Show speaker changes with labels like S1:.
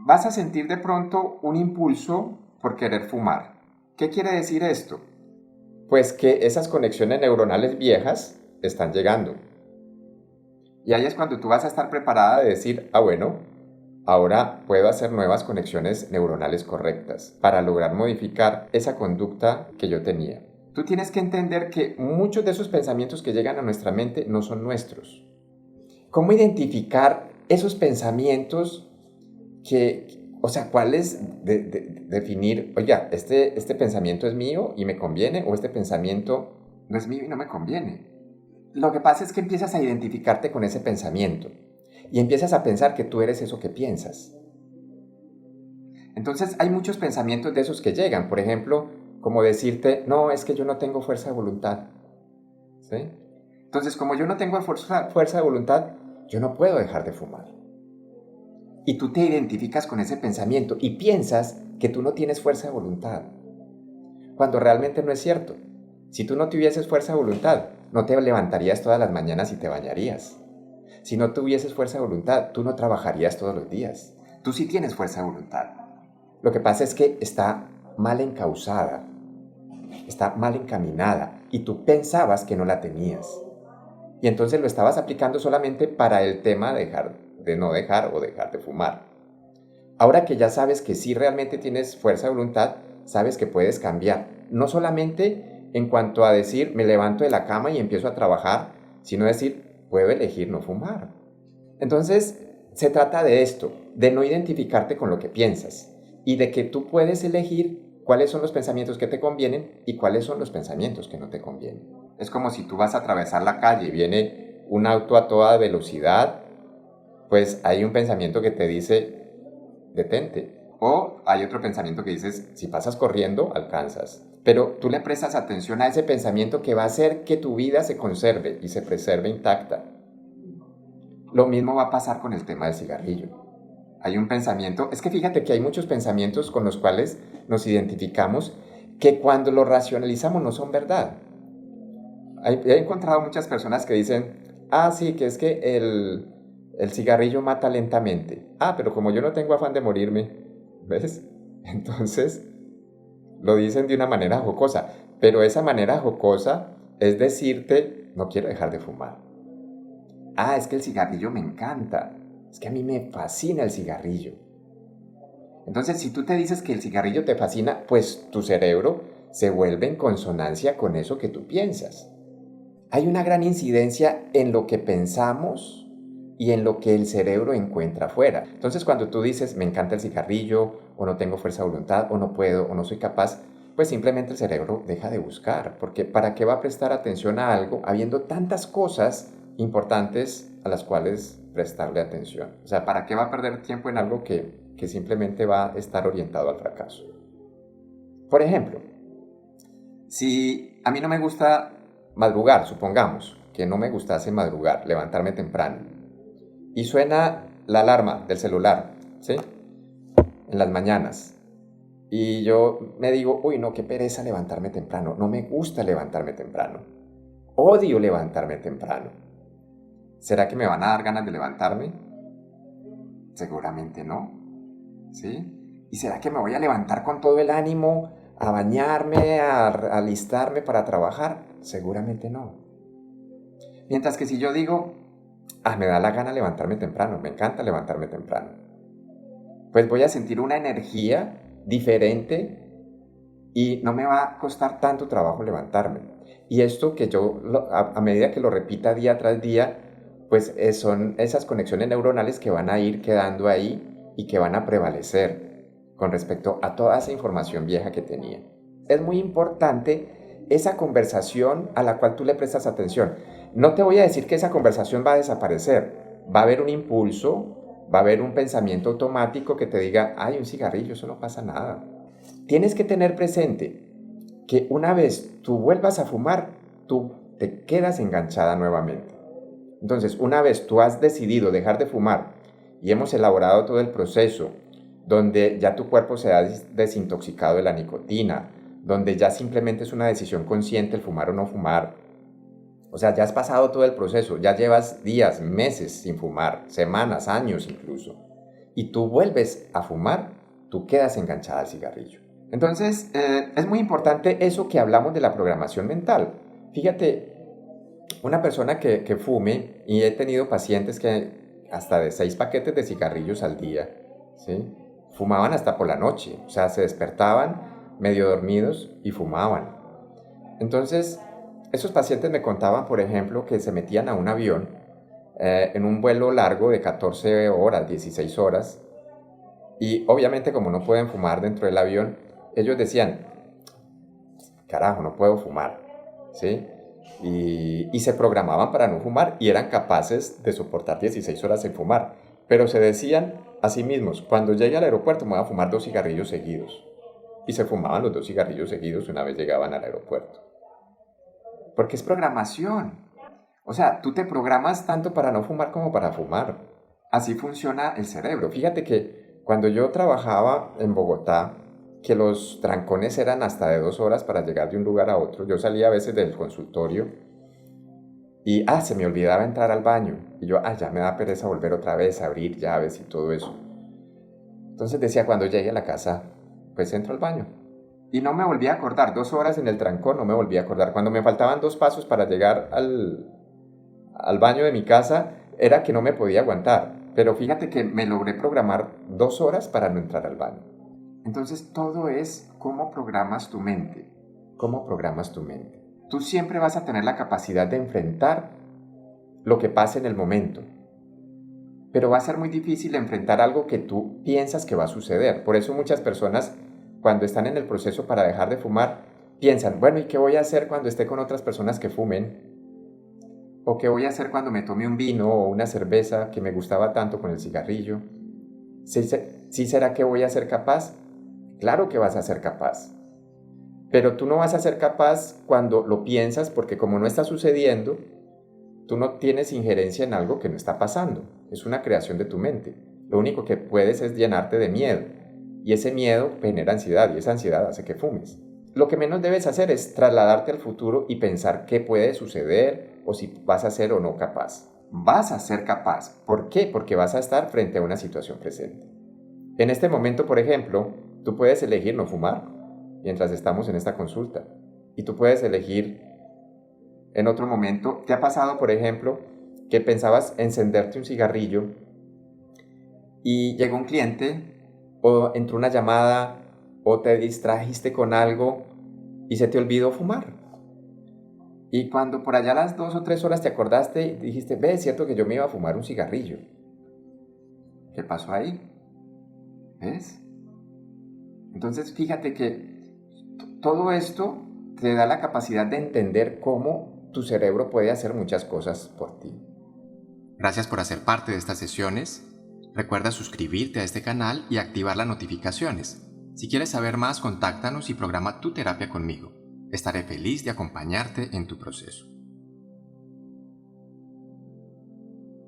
S1: vas a sentir de pronto un impulso por querer fumar. ¿Qué quiere decir esto? Pues que esas conexiones neuronales viejas están llegando. Y ahí es cuando tú vas a estar preparada de decir, bueno, ahora puedo hacer nuevas conexiones neuronales correctas para lograr modificar esa conducta que yo tenía. Tú tienes que entender que muchos de esos pensamientos que llegan a nuestra mente no son nuestros. ¿Cómo identificar esos pensamientos cuál es definir, oiga, este pensamiento es mío y me conviene, o este pensamiento no es mío y no me conviene? Lo que pasa es que empiezas a identificarte con ese pensamiento y empiezas a pensar que tú eres eso que piensas. Entonces hay muchos pensamientos de esos que llegan, por ejemplo, como decirte, no, es que yo no tengo fuerza de voluntad, ¿sí? Entonces, como yo no tengo fuerza de voluntad, yo no puedo dejar de fumar. Y tú te identificas con ese pensamiento y piensas que tú no tienes fuerza de voluntad, cuando realmente no es cierto. Si tú no tuvieses fuerza de voluntad, no te levantarías todas las mañanas y te bañarías. Si no tuvieses fuerza de voluntad, tú no trabajarías todos los días. Tú sí tienes fuerza de voluntad. Lo que pasa es que está mal encauzada, está mal encaminada y tú pensabas que no la tenías. Y entonces lo estabas aplicando solamente para el tema de no dejar o dejar de fumar. Ahora que ya sabes que sí realmente tienes fuerza de voluntad, sabes que puedes cambiar. No solamente en cuanto a decir, me levanto de la cama y empiezo a trabajar, sino decir, puedo elegir no fumar. Entonces, se trata de esto, de no identificarte con lo que piensas y de que tú puedes elegir cuáles son los pensamientos que te convienen y cuáles son los pensamientos que no te convienen. Es como si tú vas a atravesar la calle y viene un auto a toda velocidad, pues hay un pensamiento que te dice, detente. O hay otro pensamiento que dices, si pasas corriendo, alcanzas. Pero tú le prestas atención a ese pensamiento que va a hacer que tu vida se conserve y se preserve intacta. Lo mismo va a pasar con el tema del cigarrillo. Hay un pensamiento, es que fíjate que hay muchos pensamientos con los cuales nos identificamos que cuando los racionalizamos no son verdad. He encontrado muchas personas que dicen, sí, que es que el cigarrillo mata lentamente. Pero como yo no tengo afán de morirme, ¿ves? Entonces lo dicen de una manera jocosa, pero esa manera jocosa es decirte, no quiero dejar de fumar. Es que el cigarrillo me encanta, es que a mí me fascina el cigarrillo. Entonces, si tú te dices que el cigarrillo te fascina, pues tu cerebro se vuelve en consonancia con eso que tú piensas. Hay una gran incidencia en lo que pensamos y en lo que el cerebro encuentra afuera. Entonces, cuando tú dices, me encanta el cigarrillo, o no tengo fuerza de voluntad, o no puedo, o no soy capaz, pues simplemente el cerebro deja de buscar, porque ¿para qué va a prestar atención a algo habiendo tantas cosas importantes a las cuales prestarle atención? O sea, ¿para qué va a perder tiempo en algo que simplemente va a estar orientado al fracaso? Por ejemplo, si a mí no me gusta madrugar, supongamos que no me gustase madrugar, levantarme temprano, y suena la alarma del celular, ¿sí? En las mañanas, y yo me digo, uy, no, qué pereza levantarme temprano, no me gusta levantarme temprano, odio levantarme temprano. ¿Será que me van a dar ganas de levantarme? Seguramente no, ¿sí? ¿Y será que me voy a levantar con todo el ánimo a bañarme, a alistarme para trabajar? Seguramente no. Mientras que si yo digo, me da la gana levantarme temprano, me encanta levantarme temprano, pues voy a sentir una energía diferente y no me va a costar tanto trabajo levantarme. Y esto que yo, a medida que lo repita día tras día, pues son esas conexiones neuronales que van a ir quedando ahí y que van a prevalecer con respecto a toda esa información vieja que tenía. Es muy importante esa conversación a la cual tú le prestas atención. No te voy a decir que esa conversación va a desaparecer. Va a haber un impulso, va a haber un pensamiento automático que te diga, un cigarrillo, eso no pasa nada. Tienes que tener presente que una vez tú vuelvas a fumar, tú te quedas enganchada nuevamente. Entonces, una vez tú has decidido dejar de fumar y hemos elaborado todo el proceso donde ya tu cuerpo se ha desintoxicado de la nicotina, donde ya simplemente es una decisión consciente el fumar o no fumar. O sea, ya has pasado todo el proceso, ya llevas días, meses sin fumar, semanas, años incluso. y tú vuelves a fumar, tú quedas enganchada al cigarrillo. Entonces, es muy importante eso que hablamos de la programación mental. Fíjate, una persona que fume, y he tenido pacientes que hasta de 6 paquetes de cigarrillos al día, ¿sí? Fumaban hasta por la noche, o sea, se despertaban medio dormidos y fumaban. Entonces, esos pacientes me contaban, por ejemplo, que se metían a un avión en un vuelo largo de 14 horas, 16 horas, y obviamente como no pueden fumar dentro del avión, ellos decían, carajo, no puedo fumar, ¿sí? Y se programaban para no fumar y eran capaces de soportar 16 horas sin fumar, pero se decían a sí mismos, cuando llegue al aeropuerto me voy a fumar 2 cigarrillos seguidos. Y se fumaban los 2 cigarrillos seguidos una vez llegaban al aeropuerto. Porque es programación. O sea, tú te programas tanto para no fumar como para fumar. Así funciona el cerebro. Fíjate que cuando yo trabajaba en Bogotá, que los trancones eran hasta de 2 horas para llegar de un lugar a otro, yo salía a veces del consultorio y, se me olvidaba entrar al baño. Y yo, ya me da pereza volver otra vez, abrir llaves y todo eso. Entonces decía, cuando llegue a la casa, pues entro al baño. Y no me volví a acordar, 2 horas en el trancón, no me volví a acordar. Cuando me faltaban 2 pasos para llegar al baño de mi casa, era que no me podía aguantar. Pero fíjate que me logré programar 2 horas para no entrar al baño. Entonces todo es cómo programas tu mente. ¿Cómo programas tu mente? Tú siempre vas a tener la capacidad de enfrentar lo que pase en el momento. Pero va a ser muy difícil enfrentar algo que tú piensas que va a suceder. Por eso muchas personas, cuando están en el proceso para dejar de fumar, piensan, bueno, ¿y qué voy a hacer cuando esté con otras personas que fumen? ¿O qué voy a hacer cuando me tome un vino o una cerveza que me gustaba tanto con el cigarrillo? ¿Sí será que voy a ser capaz? Claro que vas a ser capaz. Pero tú no vas a ser capaz cuando lo piensas porque como no está sucediendo, tú no tienes injerencia en algo que no está pasando. Es una creación de tu mente. Lo único que puedes es llenarte de miedo. Y ese miedo genera ansiedad y esa ansiedad hace que fumes. Lo que menos debes hacer es trasladarte al futuro y pensar qué puede suceder o si vas a ser o no capaz. Vas a ser capaz. ¿Por qué? Porque vas a estar frente a una situación presente. En este momento, por ejemplo, tú puedes elegir no fumar mientras estamos en esta consulta. Y tú puedes elegir en otro momento. ¿Te ha pasado, por ejemplo, que pensabas encenderte un cigarrillo y llegó un cliente o entró una llamada o te distrajiste con algo y se te olvidó fumar? Y cuando por allá a las 2 o 3 horas te acordaste y dijiste, es cierto que yo me iba a fumar un cigarrillo. ¿Qué pasó ahí? ¿Ves? Entonces fíjate que todo esto te da la capacidad de entender cómo tu cerebro puede hacer muchas cosas por ti.
S2: Gracias por hacer parte de estas sesiones. Recuerda suscribirte a este canal y activar las notificaciones. Si quieres saber más, contáctanos y programa tu terapia conmigo. Estaré feliz de acompañarte en tu proceso.